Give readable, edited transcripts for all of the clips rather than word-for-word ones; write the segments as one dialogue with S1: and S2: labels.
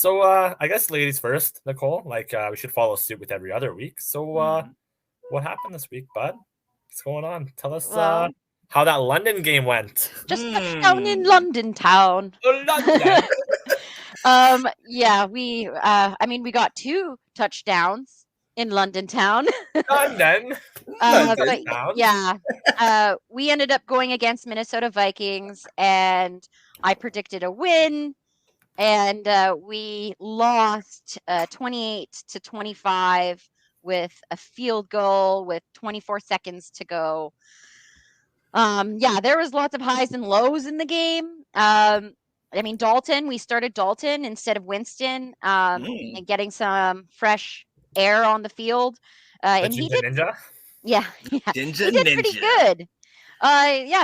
S1: So I guess ladies first, Nicole. We should follow suit with every other week. So what happened this week, bud? What's going on? Tell us
S2: Well,
S1: how that London game went.
S2: just touched down in London town.
S1: Oh, London.
S2: Yeah, we got 2 touchdowns in London town.
S1: London.
S2: But
S1: Town.
S2: yeah, we ended up going against Minnesota Vikings, and I predicted a win, and we lost 28-25 with a field goal with 24 seconds to go. Yeah, there was lots of highs and lows in the game. Dalton, we started Dalton instead of Winston, and getting some fresh air on the field. And he did,
S1: Ninja.
S2: yeah, he did pretty good. 20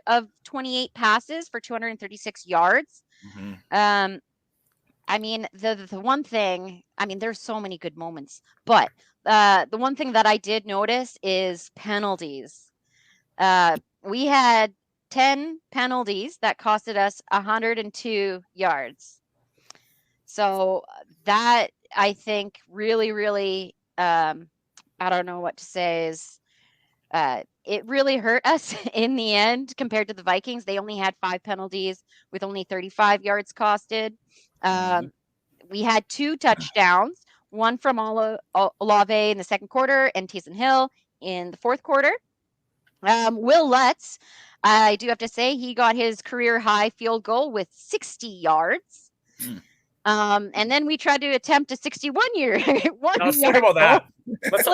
S2: of 28 passes for 236 yards. The one thing, there's so many good moments, but the one thing that I did notice is penalties. We had 10 penalties that costed us 102 yards. So that, I think, really, really, I don't know what to say, is it really hurt us in the end compared to the Vikings. They only had 5 penalties with only 35 yards costed. We had 2 touchdowns, one from Olave in the second quarter and Taysom Hill in the fourth quarter. Will Lutz, I do have to say, he got his career high field goal with 60 yards. And then we tried to attempt a 61-year
S1: Now, let's talk about that.
S2: Let's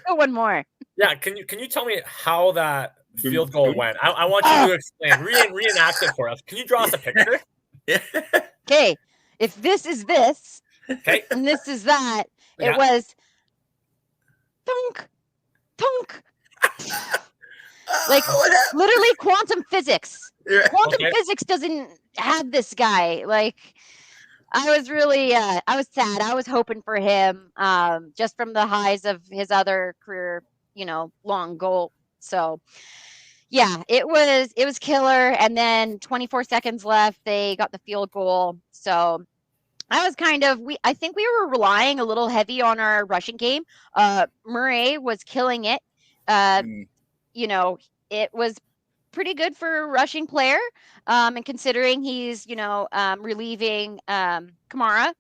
S2: go one more.
S1: Yeah, can you tell me how that field goal went? I want you to explain, reenact it for us. Can you draw us a picture?
S2: Okay, if this is this,
S1: okay,
S2: and this is that, it was thunk, thunk. Literally quantum physics. Quantum physics doesn't have this guy. I was really, I was sad. I was hoping for him, just from the highs of his other career, long goal. So, yeah, it was killer. And then 24 seconds left, they got the field goal. So I was I think we were relying a little heavy on our rushing game. Murray was killing it. It was pretty good for a rushing player. And considering he's, relieving Kamara.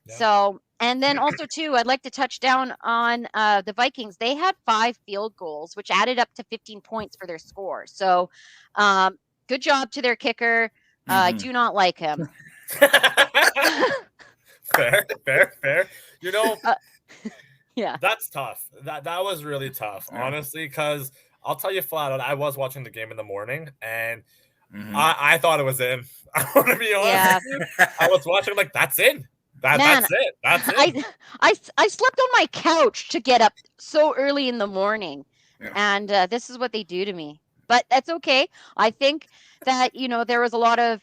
S2: Yeah. So, and then also too, I'd like to touch down on the Vikings. They had 5 field goals, which added up to 15 points for their score. So, good job to their kicker. I do not like him.
S1: Fair.
S2: Yeah,
S1: that's tough. That was really tough, honestly, because I'll tell you flat out, I was watching the game in the morning, and I thought it was in. I want to be honest. Yeah. I was watching, like, that's in. That's it. That's it.
S2: I slept on my couch to get up so early in the morning, and this is what they do to me. But that's okay. I think that, there was a lot of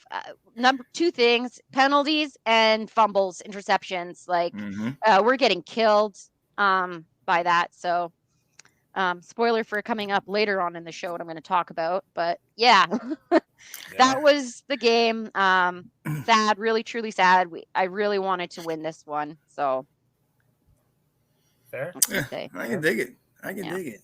S2: 2 things: penalties and fumbles, interceptions. We're getting killed by that. So spoiler for coming up later on in the show, what I'm going to talk about. But yeah, that was the game. Sad, really, truly sad. I really wanted to win this one. So
S1: fair.
S3: I can dig it. Dig it.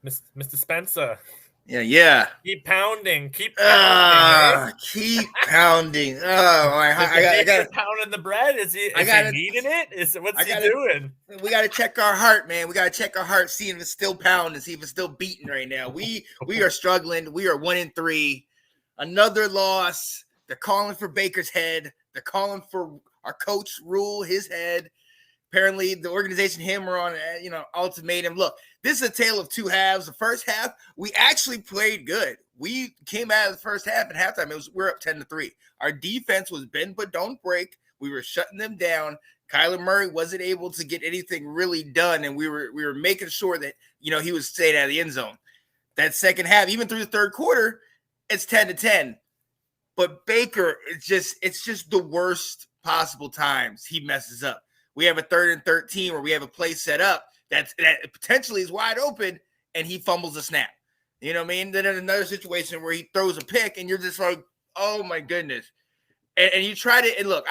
S1: Mr. Spencer.
S3: Yeah.
S1: Keep pounding. Keep pounding.
S3: Keep pounding.
S1: I got pounding the bread. Is he kneading it? What's he doing?
S3: We got to check our heart, man. We got to check our heart, see if it's still pounding, see if it's still beating right now. We are struggling. We are 1-3. Another loss. They're calling for Baker's head. They're calling for our coach Rule, his head. Apparently, the organization, him, are on, ultimatum. Look, this is a tale of 2 halves. The first half, we actually played good. We came out of the first half at halftime. We're up 10-3. Our defense was bend but don't break. We were shutting them down. Kyler Murray wasn't able to get anything really done, and we were making sure that he was staying out of the end zone. That second half, even through the third quarter, it's 10-10. But Baker, it's just the worst possible times he messes up. We have a 3rd and 13 where we have a play set up that potentially is wide open, and he fumbles a snap. You know what I mean? Then in another situation where he throws a pick, and you're just like, oh my goodness. And you try to, and look,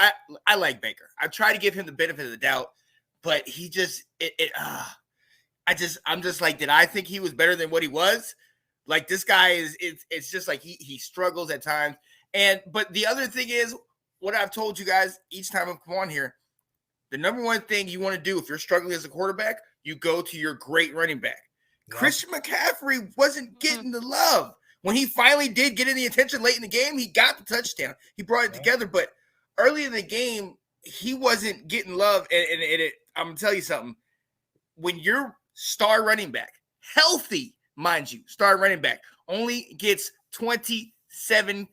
S3: I like Baker. I try to give him the benefit of the doubt, but he just, I'm just like, did I think he was better than what he was? Like, this guy it's just like he struggles at times. But the other thing is, what I've told you guys each time I've come on here, the number one thing you want to do if you're struggling as a quarterback, you go to your great running back. Yep. Christian McCaffrey wasn't getting the love. When he finally did get in the attention late in the game, he got the touchdown. He brought it together. But early in the game, he wasn't getting love. And I'm going to tell you something. When your star running back, healthy, mind you, star running back, only gets 27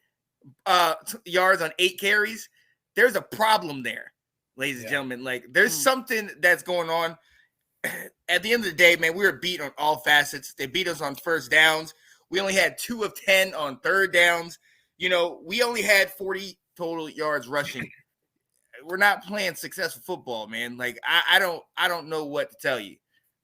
S3: yards on 8 carries, there's a problem there, ladies and gentlemen. Like, there's something that's going on. At the end of the day, man, we were beat on all facets. They beat us on first downs. We only had 2 of 10 on third downs. You know, we only had 40 total yards rushing. We're not playing successful football, man. Like, I don't know what to tell you.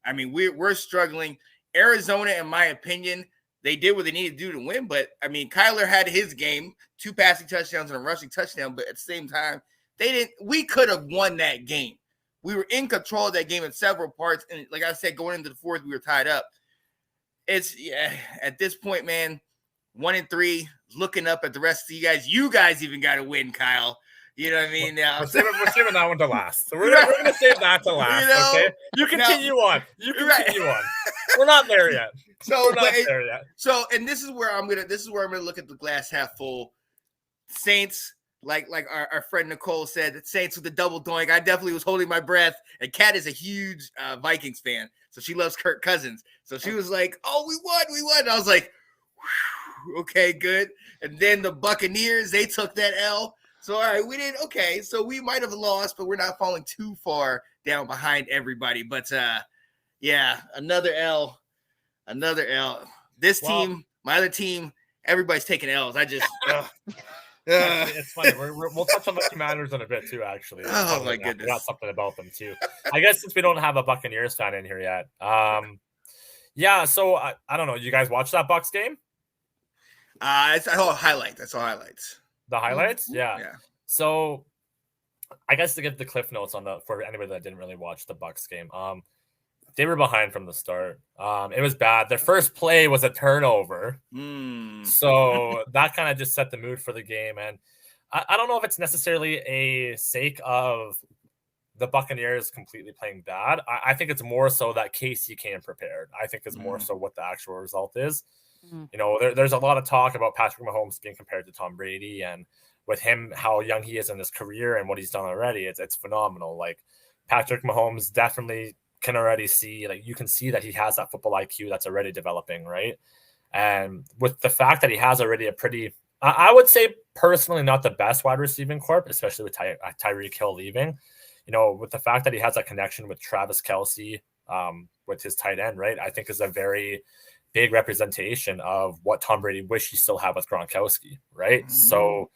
S3: I mean, we're struggling. Arizona, in my opinion, they did what they needed to do to win. But I mean, Kyler had his game, 2 passing touchdowns and a rushing touchdown. But at the same time, they didn't. We could have won that game. We were in control of that game in several parts. And like I said, going into the fourth, we were tied up. It's at this point, man, 1-3, looking up at the rest of you guys. You guys even got to win, Kyle. You know what I mean?
S1: We're saving that one to last. So we're going to save that to last, you know, okay? You continue on. You continue on. We're not there yet.
S3: So we're not there yet. So, and this is where I'm gonna look at the glass half full. Saints, like our friend Nicole said, the Saints with the double doink. I definitely was holding my breath. And Kat is a huge Vikings fan, so she loves Kirk Cousins. So she was like, "Oh, we won!" And I was like, "Okay, good." And then the Buccaneers, they took that L. So, all right, we did okay. So we might have lost, but we're not falling too far down behind everybody. But yeah, another L. This team, my other team, everybody's taking L's. I just
S1: it's funny. We'll touch on the Commanders in a bit too, actually.
S3: Oh my goodness,
S1: we got something about them too. I guess since we don't have a Buccaneers fan in here yet, yeah. So I don't know. You guys watch that Bucs game?
S3: It's all highlights. That's all highlights.
S1: The highlights,
S3: yeah.
S1: So I guess to give the cliff notes for anybody that didn't really watch the Bucs game, they were behind from the start. It was bad. Their first play was a turnover. So that kind of just set the mood for the game. And I don't know if it's necessarily a sake of the Buccaneers completely playing bad. I think it's more so that KC came prepared. I think it's more so what the actual result is. You know, there's a lot of talk about Patrick Mahomes being compared to Tom Brady, and with him, how young he is in his career and what he's done already, it's phenomenal. Like, Patrick Mahomes definitely can already see, like, you can see that he has that football IQ that's already developing, right? And with the fact that he has already a pretty, I would say personally, not the best wide receiving corp, especially with Tyreek Hill leaving, you know, with the fact that he has that connection with Travis Kelce, with his tight end, right? I think is a very big representation of what Tom Brady wished he still had with Gronkowski, right? So,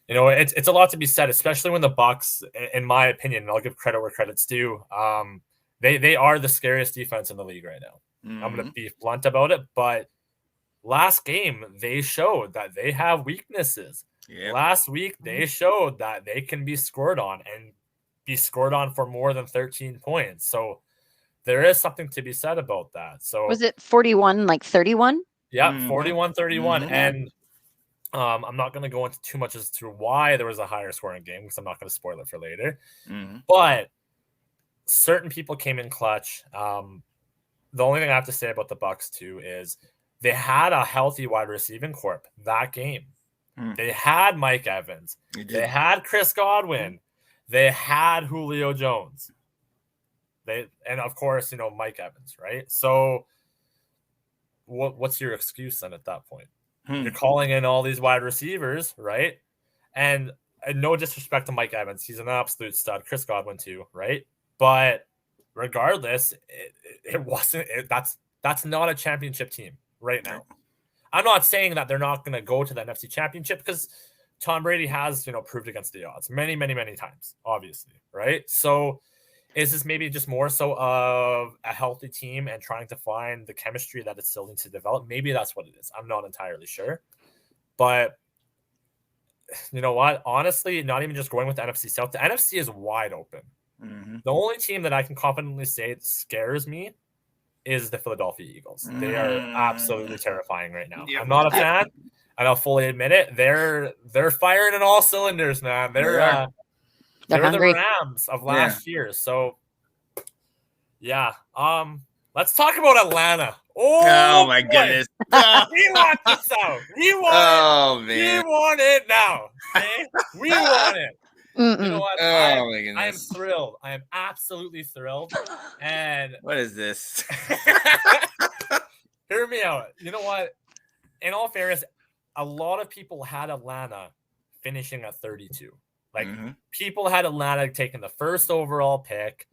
S1: you know, it's a lot to be said, especially when the Bucs, in my opinion, and I'll give credit where credit's due, they are the scariest defense in the league right now. I'm going to be blunt about it, but last game, they showed that they have weaknesses. Last week, they showed that they can be scored on and be scored on for more than 13 points. So there is something to be said about that. So
S2: was it 41-31?
S1: Yeah, 41-31. And I'm not going to go into too much as to why there was a higher scoring game, because I'm not going to spoil it for later. But certain people came in clutch. The only thing I have to say about the Bucs too is they had a healthy wide receiving corp that game. They had Mike Evans. They had Chris Godwin. They had Julio Jones. And of course, you know, Mike Evans, right? So what's your excuse then at that point? You're calling in all these wide receivers, right? And no disrespect to Mike Evans. He's an absolute stud. Chris Godwin too, right? But regardless, it wasn't. That's not a championship team right now. I'm not saying that they're not going to go to the NFC Championship, because Tom Brady has, you know, proved against the odds many, many, many times, obviously, right? So is this maybe just more so of a healthy team and trying to find the chemistry that it still needs to develop? Maybe that's what it is. I'm not entirely sure. But you know what? Honestly, not even just going with the NFC South. The NFC is wide open. The only team that I can confidently say scares me is the Philadelphia Eagles. They are absolutely terrifying right now. I'm not a fan, and I'll fully admit it. They're firing in all cylinders, man. They're the Rams of last year. So yeah. Let's talk about Atlanta.
S3: Oh my goodness.
S1: We want this out. We want it. Man. We want it now. Okay? We want it. You know what? I am thrilled. I am absolutely thrilled. And
S3: what is this?
S1: Hear me out. You know what? In all fairness, a lot of people had Atlanta finishing at 32. Like people had Atlanta taking the first overall pick.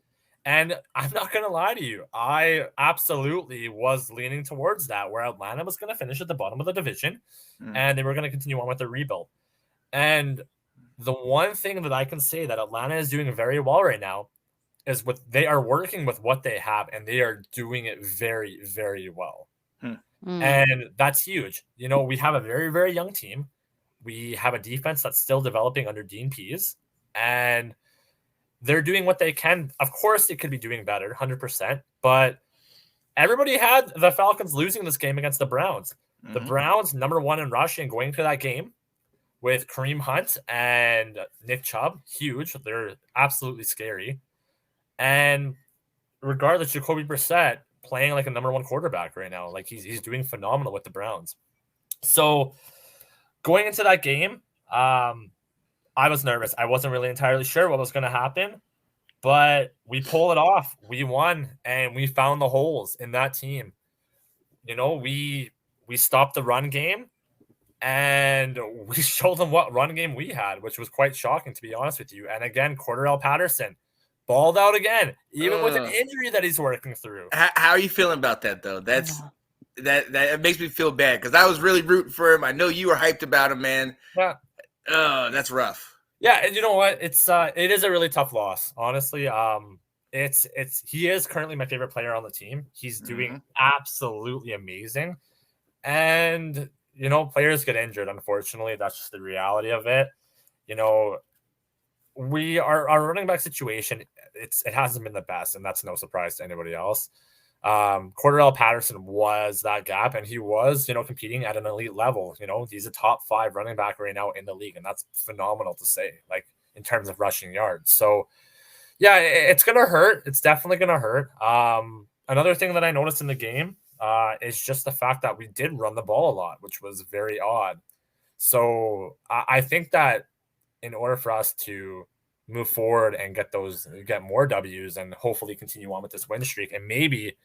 S1: And I'm not going to lie to you. I absolutely was leaning towards that, where Atlanta was going to finish at the bottom of the division and they were going to continue on with their rebuild. And the one thing that I can say that Atlanta is doing very well right now is they are working with what they have, and they are doing it very, very well. And that's huge. You know, we have a very, very young team. We have a defense that's still developing under Dean Pease, and they're doing what they can. Of course, they could be doing better, 100%. But everybody had the Falcons losing this game against the Browns. The Browns, number one in rushing, going to that game with Kareem Hunt and Nick Chubb, huge. They're absolutely scary. And regardless, Jacoby Brissett playing like a number one quarterback right now. Like he's doing phenomenal with the Browns. So going into that game, I was nervous. I wasn't really entirely sure what was going to happen, but we pulled it off. We won, and we found the holes in that team. You know, we stopped the run game, and we showed them what run game we had, which was quite shocking, to be honest with you. And again, Cordarrelle Patterson balled out again, even with an injury that he's working through.
S3: How are you feeling about that, though? That makes me feel bad, because I was really rooting for him. I know you were hyped about him, man.
S1: Yeah.
S3: Oh, that's rough.
S1: Yeah, and you know what? It is a really tough loss, honestly. He is currently my favorite player on the team. He's doing absolutely amazing. And you know, players get injured, unfortunately. That's just the reality of it. You know, our running back situation, it hasn't been the best, and that's no surprise to anybody else. Cordarrelle Patterson was that gap, and he was, you know, competing at an elite level. You know, he's a top 5 running back right now in the league, and that's phenomenal to say, like in terms of rushing yards. So yeah, it's gonna hurt. It's definitely gonna hurt. Another thing that I noticed in the game is just the fact that we did run the ball a lot, which was very odd. So I think that in order for us to move forward and get more W's and hopefully continue on with this win streak and maybe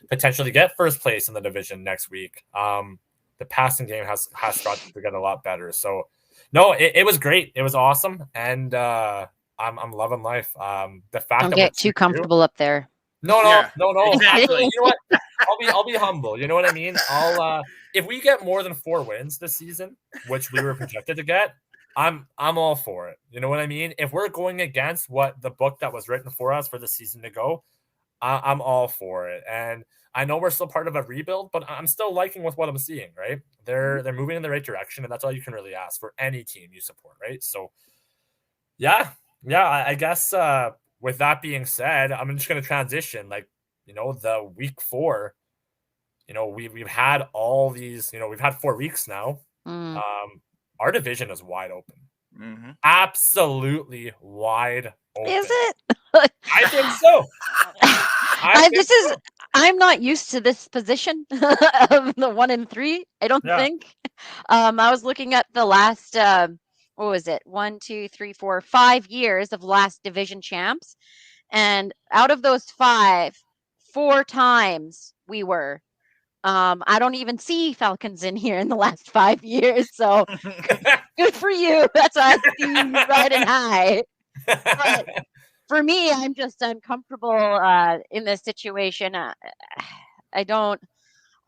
S1: potentially get first place in the division next week, the passing game has started to get a lot better. So no, it was great. It was awesome. And I'm loving life. The fact
S2: Don't
S1: that
S2: get too comfortable up there.
S1: No.
S3: Exactly.
S1: You know what? I'll be humble. You know what I mean? If we get more than 4 wins this season, which we were projected to get, I'm all for it. You know what I mean? If we're going against what the book that was written for us for the season to go, I'm all for it. And I know we're still part of a rebuild, but I'm still liking with what I'm seeing, right? They're moving in the right direction, and that's all you can really ask for any team you support, right? So yeah, I guess with that being said, I'm just going to transition. Like, you know, the week 4, you know, we've had all these, you know, we've had 4 weeks now. Our division is wide open. Absolutely wide open.
S2: Is it?
S1: I think so.
S2: I'm not used to this position of the 1 and 3. I don't think. I was looking at the last what was it? 1, 2, 3, 4, 5 years of last division champs, and out of those 5, 4 times we were. I don't even see Falcons in here in the last 5 years, so good for you. That's why I see you riding high. But for me, I'm just uncomfortable in this situation.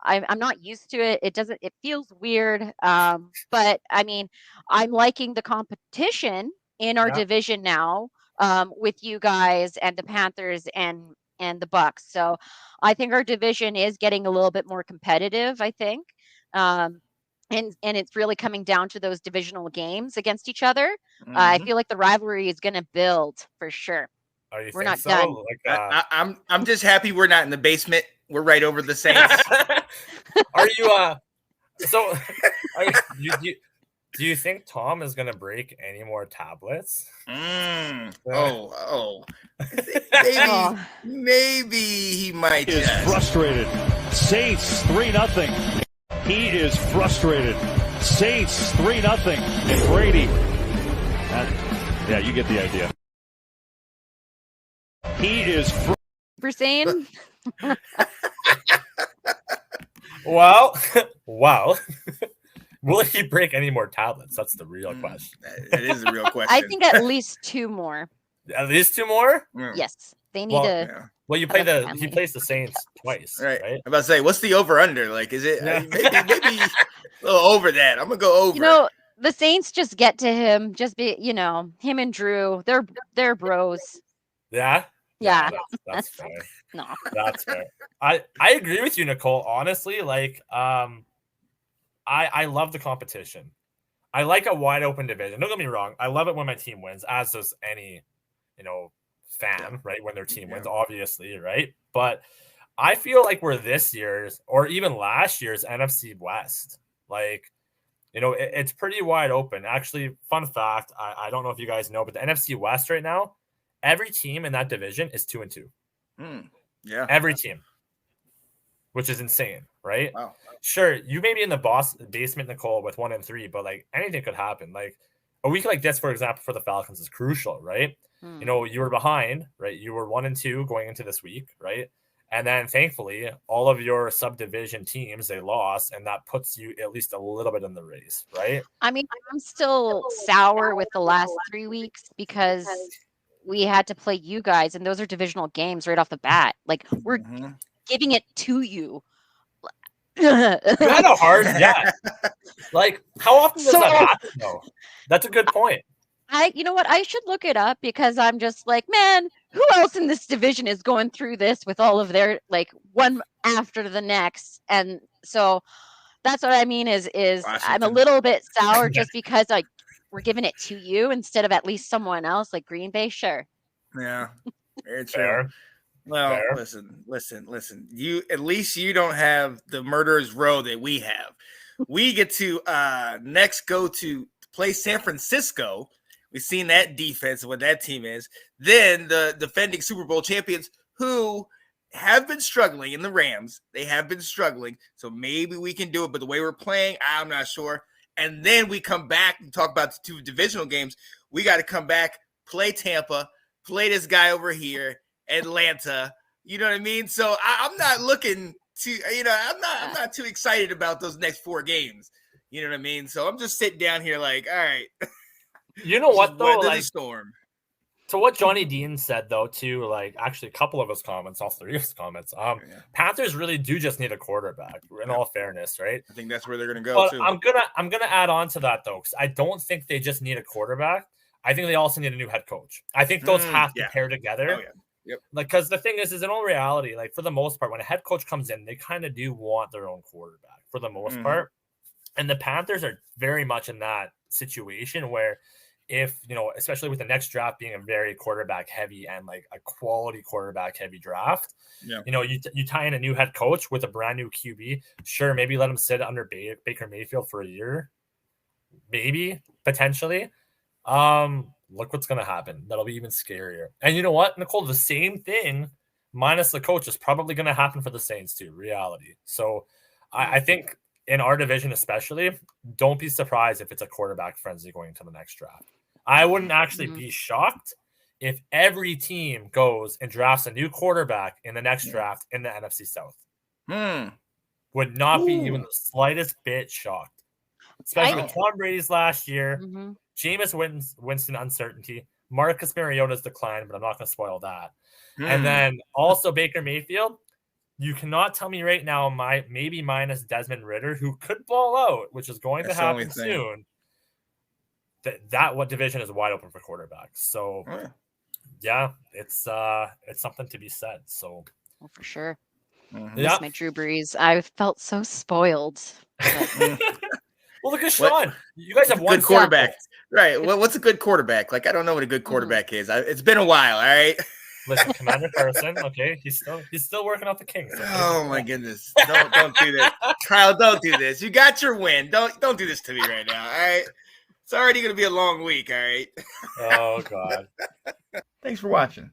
S2: I'm not used to it. It feels weird. But I mean, I'm liking the competition in our division now, with you guys and the Panthers and the Bucks. So I think our division is getting a little bit more competitive, I think. and it's really coming down to those divisional games against each other. I feel like the rivalry is going to build for sure.
S1: Oh, you
S2: We're
S1: think
S2: not
S1: so?
S2: done.
S1: Like,
S3: I'm just happy we're not in the basement. We're right over the Saints.
S1: Are you so do you think Tom is gonna break any more tablets?
S3: Maybe he might.
S4: He is frustrated. Saints 3-0. He is frustrated. Saints 3-0. And Brady. Yeah, you get the idea. He is.
S2: We're saying.
S1: Well, will he break any more tablets? That's the real question.
S3: That is the real question.
S2: I think at least 2 more.
S1: At least 2 more?
S2: Yes, they need to.
S3: Yeah.
S1: Well, he plays the Saints twice, right?
S3: I'm about to say, what's the over under? Like, is it maybe a little over that? I'm gonna go over.
S2: You know, the Saints just get to him. Just be, him and Drew. They're bros.
S1: Yeah.
S2: Yeah,
S1: that's fair.
S2: No,
S1: that's fair. I agree with you, Nicole. Honestly, like, I love the competition. I like a wide open division. Don't get me wrong. I love it when my team wins, as does any, fan, right? When their team wins, obviously, right? But I feel like we're this year's or even last year's NFC West. Like, it's pretty wide open. Actually, fun fact, I don't know if you guys know, but the NFC West right now, every team in that division is 2-2.
S3: Yeah.
S1: Every team. Which is insane, right?
S3: Wow.
S1: Sure, you may be in the basement, Nicole, with 1-3, but like anything could happen. Like a week like this, for example, for the Falcons is crucial, right? You were behind, right? You were 1-2 going into this week, right? And then thankfully, all of your subdivision teams, they lost, and that puts you at least a little bit in the race, right?
S2: I mean, I'm still sour with the last 3 weeks because we had to play you guys, and those are divisional games right off the bat. Like, we're giving it to you.
S1: You had a hard, Like, how often does that happen, though? That's a good point.
S2: You know what? I should look it up because I'm just like, man, who else in this division is going through this with all of their, like, one after the next? And so that's what I mean is Washington. I'm a little bit sour just because we're giving it to you instead of at least someone else like Green Bay. Sure.
S3: Yeah. Very true. Well, listen. You at least you don't have the murderer's row that we have. We get to next go to play San Francisco. We've seen that defense and what that team is. Then the defending Super Bowl champions who have been struggling in the Rams. They have been struggling. So maybe we can do it. But the way we're playing, I'm not sure. And then we come back and talk about the 2 divisional games. We got to come back, play Tampa, play this guy over here, Atlanta. You know what I mean? So I'm not looking to, I'm not too excited about those next 4 games. You know what I mean? So I'm just sitting down here like, all right.
S1: You know what, though?
S3: Weather the storm.
S1: So what Johnny Dean said, though, too, like actually a couple of his comments, all 3 of his comments, Panthers really do just need a quarterback, in all fairness, right?
S3: I think that's where they're going to go,
S1: but
S3: too.
S1: I'm gonna add on to that, though, because I don't think they just need a quarterback. I think they also need a new head coach. I think those have to pair together.
S3: Oh, yeah. Yep.
S1: Like, because the thing is in all reality, like, for the most part, when a head coach comes in, they kind of do want their own quarterback for the most part. And the Panthers are very much in that situation where if, especially with the next draft being a very quarterback heavy and like a quality quarterback heavy draft, you tie in a new head coach with a brand new QB. Sure, maybe let him sit under Baker Mayfield for a year, maybe potentially. Look what's going to happen. That'll be even scarier. And you know what, Nicole, the same thing minus the coach is probably going to happen for the Saints too, reality. So I think in our division especially, don't be surprised if it's a quarterback frenzy going into the next draft. I wouldn't actually be shocked if every team goes and drafts a new quarterback in the next draft in the NFC South. Would not be even the slightest bit shocked. Especially with Tom Brady's last year, Jameis Winston uncertainty, Marcus Mariota's decline, but I'm not going to spoil that. And then also Baker Mayfield. You cannot tell me right now, maybe minus Desmond Ridder, who could ball out, which is going to happen soon. That what division is wide open for quarterbacks. So, it's something to be said. So,
S2: for sure.
S1: Yeah,
S2: my Drew Brees. I felt so spoiled.
S1: Well, look at Sean. You guys have
S3: one
S1: good
S3: quarterback, right? Well, what's a good quarterback? Like, I don't know what a good quarterback is. It's been a while. All right.
S1: Listen, Commander Carson. Okay, he's still working out the Kings. Okay?
S3: Oh my goodness! Don't do this, Kyle. Don't do this. You got your win. Don't do this to me right now. All right. It's already gonna be a long week. All right.
S1: Oh God.
S5: Thanks for watching.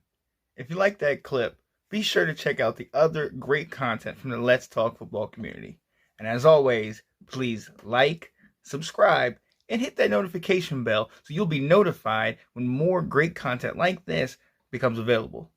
S5: If you like that clip, be sure to check out the other great content from the Let's Talk Football community. And as always, please like, subscribe, and hit that notification bell so you'll be notified when more great content like this becomes available.